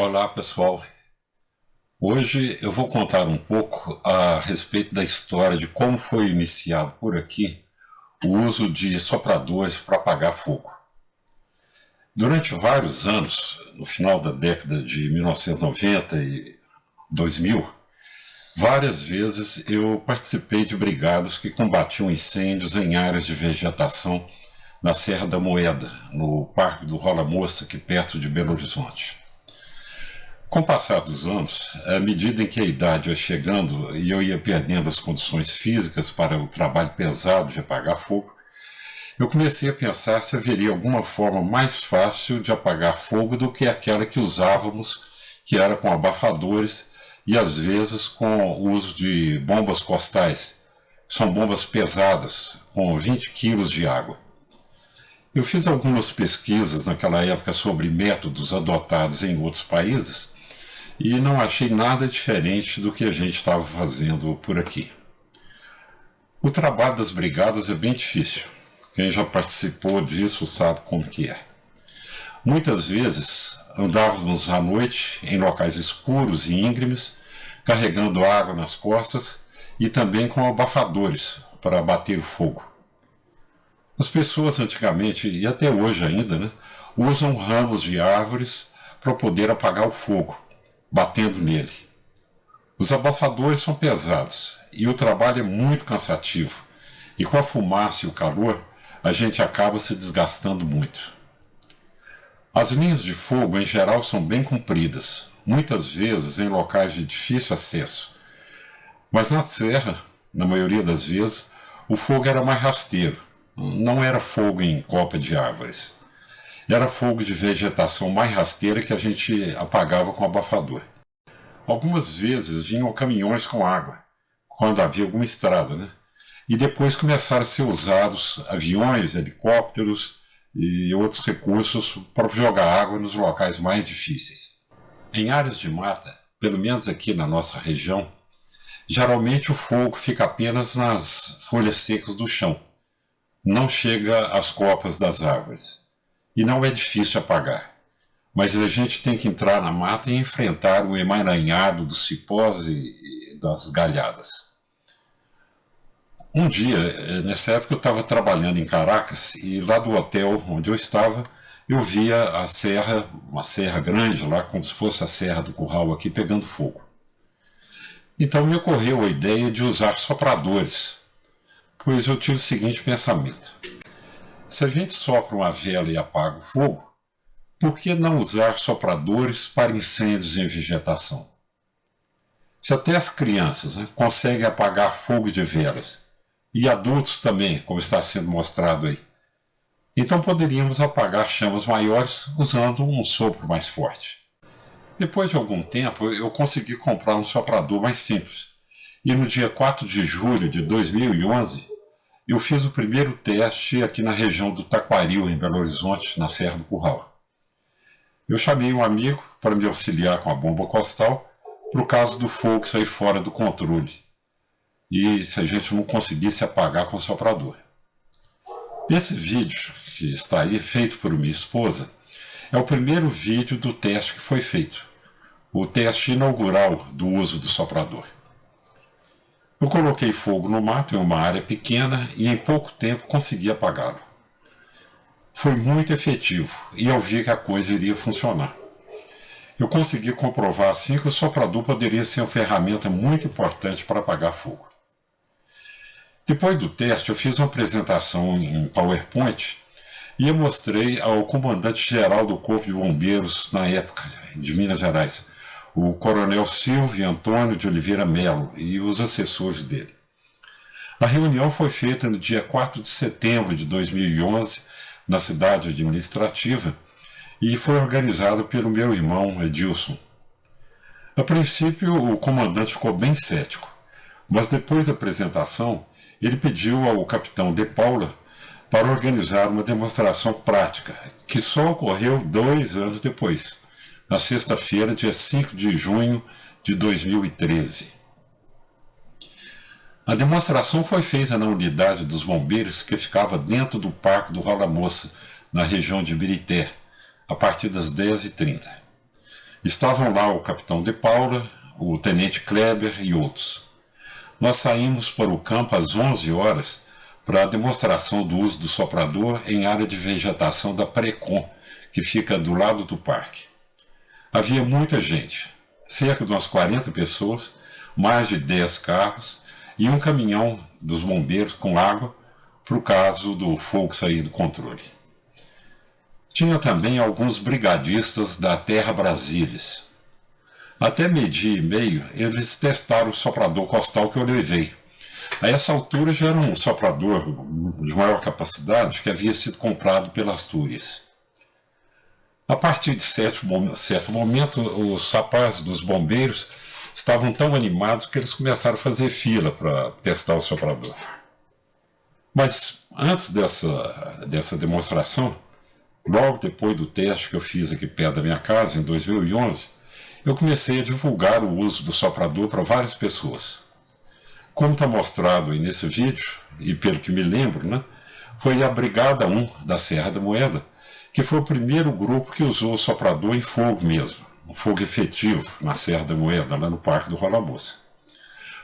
Olá pessoal, hoje eu vou contar um pouco a respeito da história de como foi iniciado por aqui o uso de sopradores para apagar fogo. Durante vários anos, no final da década de 1990 e 2000, várias vezes eu participei de brigadas que combatiam incêndios em áreas de vegetação na Serra da Moeda, no Parque do Rola Moça, aqui perto de Belo Horizonte. Com o passar dos anos, à medida em que a idade ia chegando e eu ia perdendo as condições físicas para o trabalho pesado de apagar fogo, eu comecei a pensar se haveria alguma forma mais fácil de apagar fogo do que aquela que usávamos, que era com abafadores e às vezes com o uso de bombas costais. São bombas pesadas, com 20 quilos de água. Eu fiz algumas pesquisas naquela época sobre métodos adotados em outros países e não achei nada diferente do que a gente estava fazendo por aqui. O trabalho das brigadas é bem difícil. Quem já participou disso sabe como que é. Muitas vezes andávamos à noite em locais escuros e íngremes, carregando água nas costas e também com abafadores para abater o fogo. As pessoas antigamente, e até hoje ainda, usam ramos de árvores para poder apagar o fogo, batendo nele. Os abafadores são pesados e o trabalho é muito cansativo, e com a fumaça e o calor, a gente acaba se desgastando muito. As linhas de fogo em geral são bem compridas, muitas vezes em locais de difícil acesso. Mas na serra, na maioria das vezes, o fogo era mais rasteiro. Não era fogo em copa de árvores. Era fogo de vegetação mais rasteira que a gente apagava com abafador. Algumas vezes vinham caminhões com água, quando havia alguma estrada, E depois começaram a ser usados aviões, helicópteros e outros recursos para jogar água nos locais mais difíceis. Em áreas de mata, pelo menos aqui na nossa região, geralmente o fogo fica apenas nas folhas secas do chão. Não chega às copas das árvores. E não é difícil apagar. Mas a gente tem que entrar na mata e enfrentar o emaranhado dos cipós e das galhadas. Um dia, nessa época eu estava trabalhando em Caracas e lá do hotel onde eu estava, eu via a serra, uma serra grande lá, como se fosse a Serra do Curral aqui, pegando fogo. Então me ocorreu a ideia de usar sopradores, pois eu tive o seguinte pensamento: se a gente sopra uma vela e apaga o fogo, por que não usar sopradores para incêndios em vegetação? Se até as crianças conseguem apagar fogo de velas, e adultos também, como está sendo mostrado aí, então poderíamos apagar chamas maiores usando um sopro mais forte. Depois de algum tempo, eu consegui comprar um soprador mais simples, e no dia 4 de julho de 2011, eu fiz o primeiro teste aqui na região do Taquaril, em Belo Horizonte, na Serra do Curral. Eu chamei um amigo para me auxiliar com a bomba costal, para o caso do fogo sair fora do controle, e se a gente não conseguisse apagar com o soprador. Esse vídeo, que está aí, feito por minha esposa, é o primeiro vídeo do teste que foi feito, o teste inaugural do uso do soprador. Eu coloquei fogo no mato em uma área pequena e em pouco tempo consegui apagá-lo. Foi muito efetivo e eu vi que a coisa iria funcionar. Eu consegui comprovar assim que o soprador poderia ser uma ferramenta muito importante para apagar fogo. Depois do teste, eu fiz uma apresentação em PowerPoint e eu mostrei ao comandante-geral do Corpo de Bombeiros na época, de Minas Gerais, o coronel Silvio Antônio de Oliveira Melo e os assessores dele. A reunião foi feita no dia 4 de setembro de 2011, na cidade administrativa, e foi organizada pelo meu irmão Edilson. A princípio, o comandante ficou bem cético, mas depois da apresentação, ele pediu ao capitão De Paula para organizar uma demonstração prática, que só ocorreu 2 anos depois, na sexta-feira, dia 5 de junho de 2013. A demonstração foi feita na unidade dos bombeiros que ficava dentro do Parque do Rola Moça, na região de Birité, a partir das 10h30. Estavam lá o capitão de Paula, o tenente Kleber e outros. Nós saímos para o campo às 11 horas para a demonstração do uso do soprador em área de vegetação da Precon, que fica do lado do parque. Havia muita gente, cerca de umas 40 pessoas, mais de 10 carros e um caminhão dos bombeiros com água para o caso do fogo sair do controle. Tinha também alguns brigadistas da Terra Brasílias. Até meio-dia e meio, eles testaram o soprador costal que eu levei. A essa altura já era um soprador de maior capacidade que havia sido comprado pela Astúrias. A partir de certo momento, os rapazes dos bombeiros estavam tão animados que eles começaram a fazer fila para testar o soprador. Mas antes dessa demonstração, logo depois do teste que eu fiz aqui perto da minha casa, em 2011, eu comecei a divulgar o uso do soprador para várias pessoas. Como está mostrado aí nesse vídeo, e pelo que me lembro, né, foi a Brigada 1 da Serra da Moeda, que foi o primeiro grupo que usou o soprador em fogo mesmo, um fogo efetivo na Serra da Moeda, lá no Parque do Rola Moça.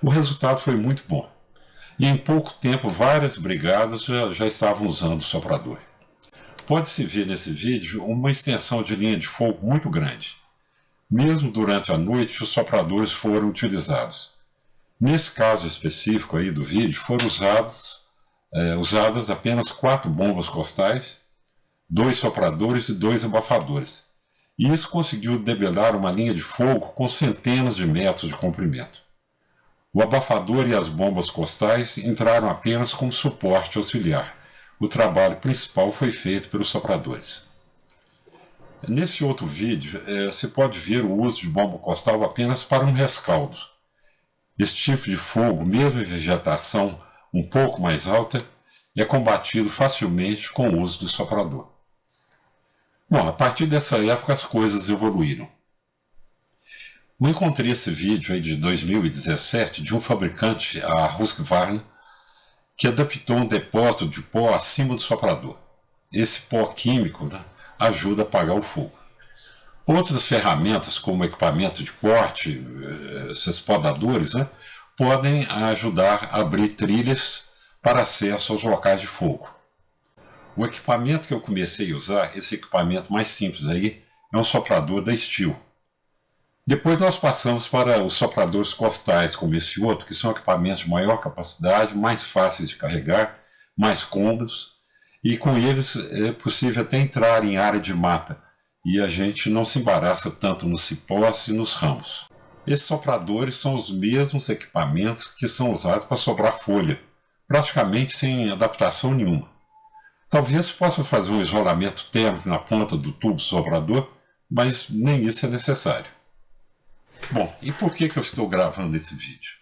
O resultado foi muito bom, e em pouco tempo várias brigadas já estavam usando o soprador. Pode-se ver nesse vídeo uma extensão de linha de fogo muito grande. Mesmo durante a noite, os sopradores foram utilizados. Nesse caso específico aí do vídeo, foram usadas apenas 4 bombas costais, 2 sopradores e 2 abafadores. E isso conseguiu debelar uma linha de fogo com centenas de metros de comprimento. O abafador e as bombas costais entraram apenas como suporte auxiliar. O trabalho principal foi feito pelos sopradores. Nesse outro vídeo, se pode ver o uso de bomba costal apenas para um rescaldo. Esse tipo de fogo, mesmo em vegetação um pouco mais alta, é combatido facilmente com o uso do soprador. Bom, a partir dessa época as coisas evoluíram. Eu encontrei esse vídeo aí de 2017 de um fabricante, a Husqvarna, que adaptou um depósito de pó acima do soprador. Esse pó químico, né, ajuda a apagar o fogo. Outras ferramentas, como equipamento de corte, esses podadores, né, podem ajudar a abrir trilhas para acesso aos locais de fogo. O equipamento que eu comecei a usar, esse equipamento mais simples aí, é um soprador da Stihl. Depois nós passamos para os sopradores costais, como esse outro, que são equipamentos de maior capacidade, mais fáceis de carregar, mais cômodos, e com eles é possível até entrar em área de mata, e a gente não se embaraça tanto nos cipós e nos ramos. Esses sopradores são os mesmos equipamentos que são usados para soprar folha, praticamente sem adaptação nenhuma. Talvez possa fazer um isolamento térmico na ponta do tubo soprador, mas nem isso é necessário. Bom, e por que eu estou gravando esse vídeo?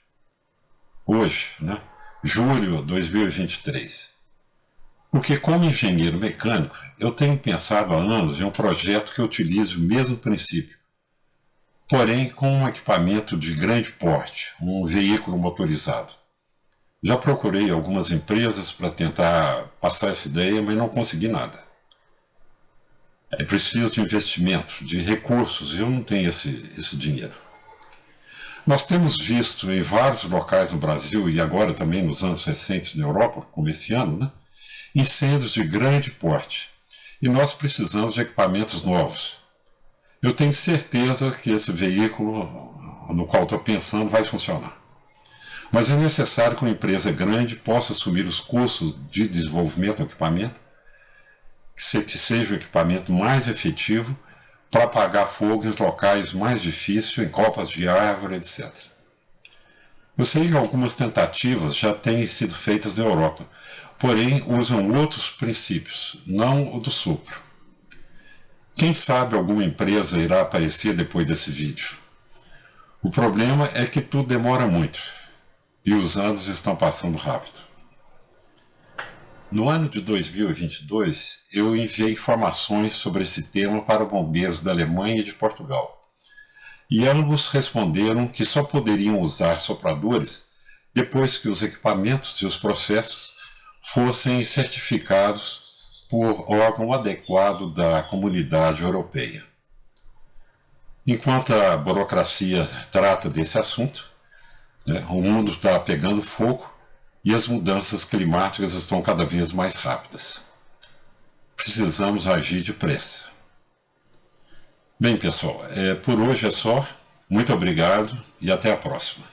Hoje, né? Julho de 2023. Porque como engenheiro mecânico, eu tenho pensado há anos em um projeto que utilize o mesmo princípio, porém com um equipamento de grande porte, um veículo motorizado. Já procurei algumas empresas para tentar passar essa ideia, mas não consegui nada. É preciso de investimento, de recursos, e eu não tenho esse dinheiro. Nós temos visto em vários locais no Brasil, e agora também nos anos recentes na Europa, como esse ano, né, incêndios de grande porte, e nós precisamos de equipamentos novos. Eu tenho certeza que esse veículo no qual estou pensando vai funcionar. Mas é necessário que uma empresa grande possa assumir os custos de desenvolvimento do equipamento, que seja o equipamento mais efetivo para apagar fogo em locais mais difíceis, em copas de árvore, etc. Eu sei que algumas tentativas já têm sido feitas na Europa, porém usam outros princípios, não o do sopro. Quem sabe alguma empresa irá aparecer depois desse vídeo. O problema é que tudo demora muito, e os anos estão passando rápido. No ano de 2022, eu enviei informações sobre esse tema para bombeiros da Alemanha e de Portugal. E ambos responderam que só poderiam usar sopradores depois que os equipamentos e os processos fossem certificados por órgão adequado da Comunidade Europeia. Enquanto a burocracia trata desse assunto, né, o mundo está pegando fogo e as mudanças climáticas estão cada vez mais rápidas. Precisamos agir depressa. Bem, pessoal, por hoje é só. Muito obrigado e até a próxima.